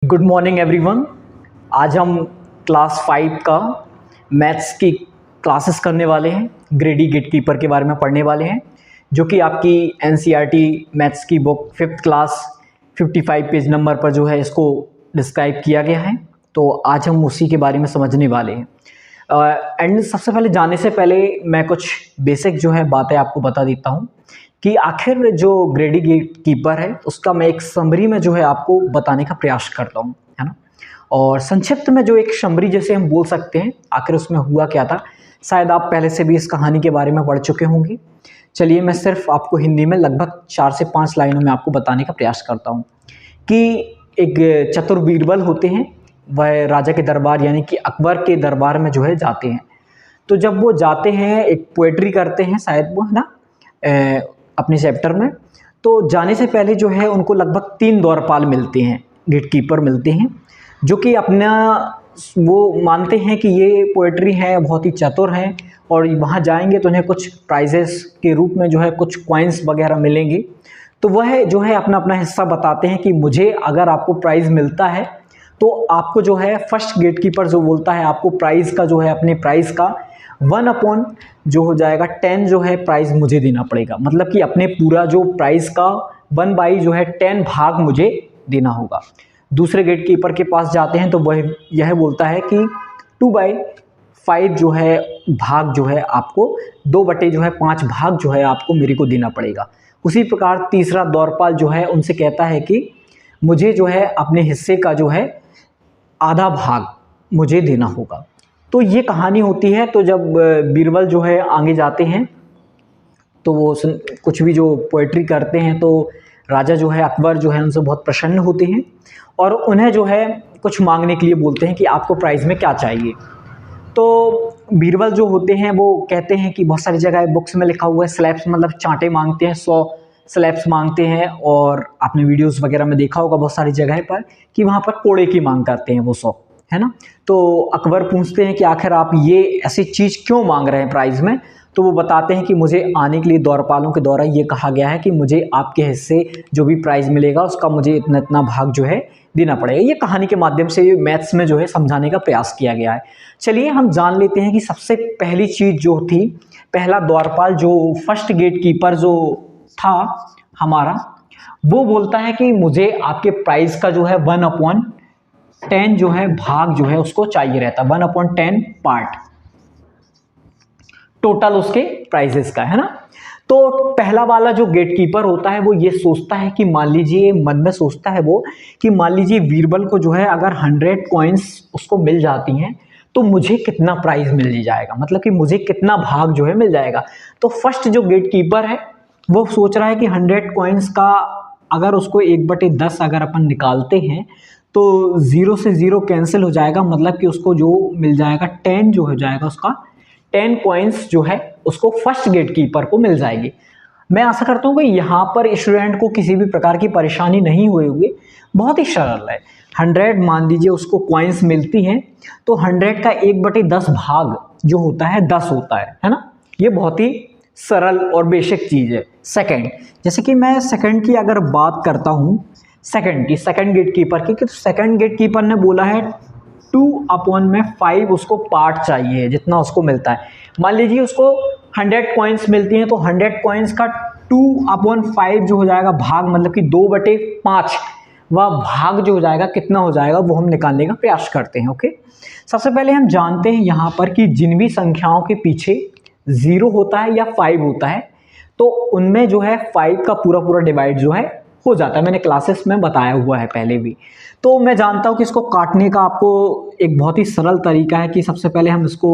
Good morning everyone. आज हम class 5 का मैथ्स की क्लासेस करने वाले हैं। ग्रेडी गेटकीपर के बारे में पढ़ने वाले हैं, जो कि आपकी एनसीईआरटी मैथ्स की book 5th class 55 page number पर जो है इसको डिस्क्राइब किया गया है। तो आज हम उसी के बारे में समझने वाले हैं। एंड सबसे पहले जाने से पहले मैं कुछ बेसिक जो है बातें आपको बता देता हूँ कि आखिर जो ग्रेडी गेटकीपर है उसका मैं एक समरी में जो है आपको बताने का प्रयास करता हूँ, है ना। और संक्षिप्त में जो एक समरी जैसे हम बोल सकते हैं आखिर उसमें हुआ क्या था, शायद आप पहले से भी इस कहानी के बारे में पढ़ चुके होंगे। चलिए मैं सिर्फ आपको हिंदी में लगभग 4 से 5 लाइनों में आपको बताने का प्रयास करता हूँ कि एक चतुर बीरबल होते हैं, वह राजा के दरबार यानी कि अकबर के दरबार में जो है जाते हैं। तो जब वो जाते हैं एक पोएट्री करते हैं शायद वो, है ना, अपने चैप्टर में। तो जाने से पहले जो है उनको लगभग 3 द्वारपाल मिलते हैं, गेटकीपर मिलते हैं, जो कि अपना वो मानते हैं कि ये पोएट्री है, बहुत ही चतुर हैं और वहाँ जाएंगे तो उन्हें कुछ प्राइजेस के रूप में जो है कुछ कॉइन्स वगैरह मिलेंगे। तो वह जो है अपना अपना हिस्सा बताते हैं कि मुझे अगर आपको प्राइज़ मिलता है तो आपको जो है फर्स्ट गेटकीपर जो बोलता है आपको प्राइज़ का जो है अपने प्राइज़ का 1/10 जो हो जाएगा 10 जो है प्राइज़ मुझे देना पड़ेगा। मतलब कि अपने पूरा जो प्राइज़ का 1/10 जो है 10 भाग मुझे देना होगा। दूसरे गेटकीपर के पास जाते हैं तो वह यह बोलता है कि 2/5 जो है भाग जो है आपको 2/5 भाग जो है आपको मेरे को देना पड़ेगा। उसी प्रकार तीसरा द्वारपाल जो है उनसे कहता है कि मुझे जो है अपने हिस्से का जो है आधा भाग मुझे देना होगा। तो ये कहानी होती है। तो जब बीरबल जो है आगे जाते हैं तो वो कुछ भी जो पोएट्री करते हैं तो राजा जो है अकबर जो है उनसे बहुत प्रसन्न होते हैं और उन्हें जो है कुछ मांगने के लिए बोलते हैं कि आपको प्राइज़ में क्या चाहिए। तो बीरबल जो होते हैं वो कहते हैं कि बहुत सारी जगह बुक्स में लिखा हुआ है स्लैब्स, मतलब चांटे मांगते हैं, 100 स्लैब्स मांगते हैं। और आपने वीडियोस वगैरह में देखा होगा बहुत सारी जगह पर कि वहाँ पर कोड़े की मांग करते हैं वो 100, है ना। तो अकबर पूछते हैं कि आखिर आप ये ऐसी चीज़ क्यों मांग रहे हैं प्राइज़ में। तो वो बताते हैं कि मुझे आने के लिए द्वारपालों के द्वारा ये कहा गया है कि मुझे आपके हिस्से जो भी प्राइज़ मिलेगा उसका मुझे इतना इतना भाग जो है देना पड़ेगा। ये कहानी के माध्यम से मैथ्स में जो है समझाने का प्रयास किया गया है। चलिए हम जान लेते हैं कि सबसे पहली चीज़ जो थी, पहला द्वारपाल जो फर्स्ट गेटकीपर जो था हमारा, वो बोलता है कि मुझे आपके प्राइज़ का जो है 1/10 जो है भाग जो है उसको चाहिए रहता, 1/10 पार्ट टोटल उसके प्राइजेस का, है ना। तो पहला वाला जो गेटकीपर होता है वो ये सोचता है कि मान लीजिए, मन में सोचता है वो कि मान लीजिए बीरबल को जो है अगर 100 कॉइन्स उसको मिल जाती हैं तो मुझे कितना प्राइज मिल जाएगा, मतलब कि मुझे कितना भाग जो है मिल जाएगा। तो फर्स्ट जो गेटकीपर है वो सोच रहा है कि 100 कॉइन्स का अगर उसको 1/10 अगर अपन निकालते हैं तो 0 से 0 कैंसिल हो जाएगा, मतलब कि उसको जो मिल जाएगा 10 जो हो जाएगा उसका 10 कॉइन्स जो है उसको फर्स्ट गेटकीपर को मिल जाएगी। मैं आशा करता हूँ कि यहाँ पर स्टूडेंट को किसी भी प्रकार की परेशानी नहीं हुई होगी, बहुत ही सरल है। 100 मान लीजिए उसको कॉइन्स मिलती हैं तो 100 का 1/10 भाग जो होता है 10 होता है ना। ये बहुत ही सरल और बेसिक चीज़ है। सेकंड, जैसे कि मैं सेकंड की अगर बात करता हूँ, सेकंड गेटकीपर की, तो सेकंड गेटकीपर ने बोला है 2/5 उसको पार्ट चाहिए जितना उसको मिलता है। मान लीजिए उसको 100 कॉइन्स मिलती हैं तो 100 कॉइन्स का 2/5 जो हो जाएगा भाग, मतलब कि 2/5 वह भाग जो हो जाएगा कितना हो जाएगा वो हम निकालने का प्रयास करते हैं। ओके, सबसे पहले हम जानते हैं यहाँ पर कि जिन भी संख्याओं के पीछे 0 होता है या 5 होता है तो उनमें जो है 5 का पूरा पूरा डिवाइड जो है हो जाता है। मैंने क्लासेस में बताया हुआ है पहले भी। तो मैं जानता हूँ कि इसको काटने का आपको एक बहुत ही सरल तरीका है कि सबसे पहले हम इसको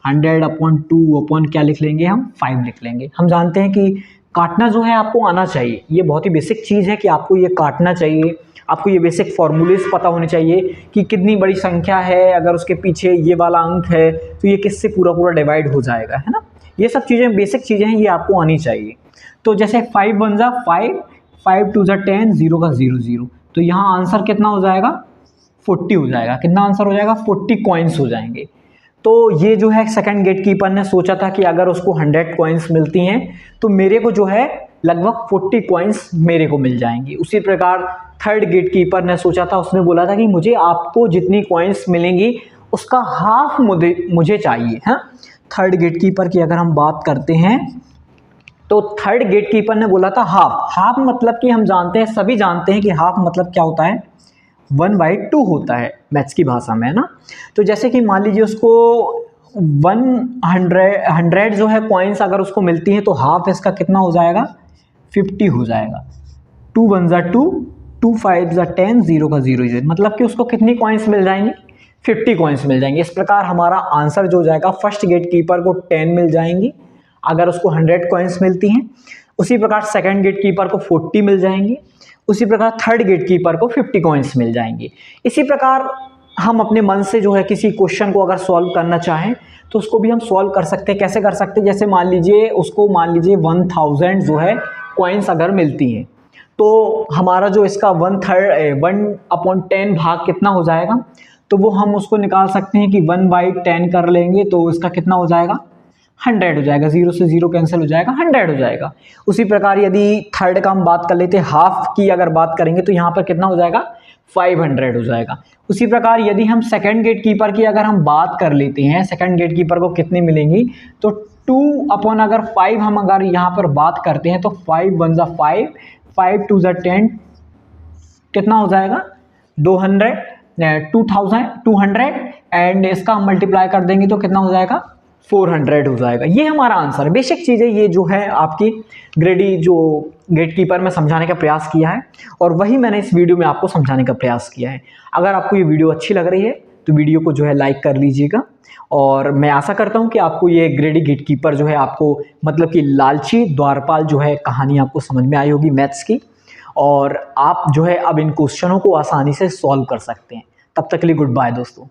100/2 क्या लिख लेंगे, हम 5 लिख लेंगे। हम जानते हैं कि काटना जो है आपको आना चाहिए, ये बहुत ही बेसिक चीज़ है कि आपको ये काटना चाहिए। आपको ये बेसिक फॉर्मूलेस पता होने चाहिए कि कितनी बड़ी संख्या है, अगर उसके पीछे ये वाला अंक है तो ये किससे पूरा पूरा डिवाइड हो जाएगा, है ना। ये सब चीज़ें बेसिक चीज़ें हैं, ये आपको आनी चाहिए। तो जैसे 5 1 जा 5, 5 2 जा 10, 0 का 0 0, तो यहाँ आंसर कितना हो जाएगा, 40 हो जाएगा। कितना आंसर हो जाएगा, 40 कॉइन्स हो जाएंगे। तो ये जो है सेकंड गेटकीपर ने सोचा था कि अगर उसको 100 कॉइन्स मिलती हैं तो मेरे को जो है लगभग 40 कॉइन्स मेरे को मिल जाएंगी। उसी प्रकार थर्ड गेट कीपर ने सोचा था, उसने बोला था कि मुझे आपको जितनी कॉइन्स मिलेंगी उसका हाफ मुझे चाहिए। हाँ, थर्ड गेट कीपर की अगर हम बात करते हैं तो थर्ड गेट कीपर ने बोला था हाफ मतलब कि हम जानते हैं, सभी जानते हैं कि हाफ मतलब क्या होता है, 1/2 होता है मैथ्स की भाषा में, है ना। तो जैसे कि मान लीजिए उसको 100 जो है कॉइन्स अगर उसको मिलती हैं तो हाफ इसका कितना हो जाएगा, 50 हो जाएगा। 2 1 जा 2, 2 5 जा 10, 0 का 0 0, मतलब कि उसको कितनी कॉइन्स मिल जाएंगी, 50 कॉइन्स मिल जाएंगे। इस प्रकार हमारा आंसर जो हो जाएगा, फर्स्ट गेट कीपर को 10 मिल जाएंगी अगर उसको 100 कॉइन्स मिलती हैं। उसी प्रकार सेकंड गेट कीपर को 40 मिल जाएंगी। उसी प्रकार थर्ड गेट कीपर को 50 कॉइन्स मिल जाएंगे। इसी प्रकार हम अपने मन से जो है किसी क्वेश्चन को अगर सॉल्व करना चाहें तो उसको भी हम सॉल्व कर सकते हैं। कैसे कर सकते हैं, जैसे मान लीजिए 1000 जो है कॉइन्स अगर मिलती हैं तो हमारा जो इसका 1/10 भाग कितना हो जाएगा, तो वो हम उसको निकाल सकते हैं कि 1/10 कर लेंगे तो इसका कितना हो जाएगा, 100 हो जाएगा। 0 से 0 कैंसिल हो जाएगा, 100 हो जाएगा। उसी प्रकार यदि थर्ड का हम बात कर लेते हैं, हाफ की अगर बात करेंगे तो यहाँ पर कितना हो जाएगा, 500 हो जाएगा। उसी प्रकार यदि हम सेकंड गेट कीपर की अगर हम बात कर लेते हैं, सेकंड गेट कीपर को कितनी मिलेंगी, तो 2/5 हम अगर यहाँ पर बात करते हैं तो 5 1 जा 5, 5 2 जा 10, कितना हो जाएगा 200 एंड इसका हम मल्टीप्लाई कर देंगे तो कितना हो जाएगा, 400 हो जाएगा। ये हमारा आंसर है। बेसिक चीज़ें ये जो है आपकी ग्रेडी जो गेट कीपर में समझाने का प्रयास किया है और वही मैंने इस वीडियो में आपको समझाने का प्रयास किया है। अगर आपको ये वीडियो अच्छी लग रही है तो वीडियो को जो है लाइक कर लीजिएगा और मैं आशा करता हूँ कि आपको ये ग्रेडी गेट कीपर जो है आपको मतलब कि लालची द्वारपाल जो है कहानी आपको समझ में आई होगी मैथ्स की, और आप जो है अब इन क्वेश्चनों को आसानी से सॉल्व कर सकते हैं। तब तक के लिए गुड बाय दोस्तों।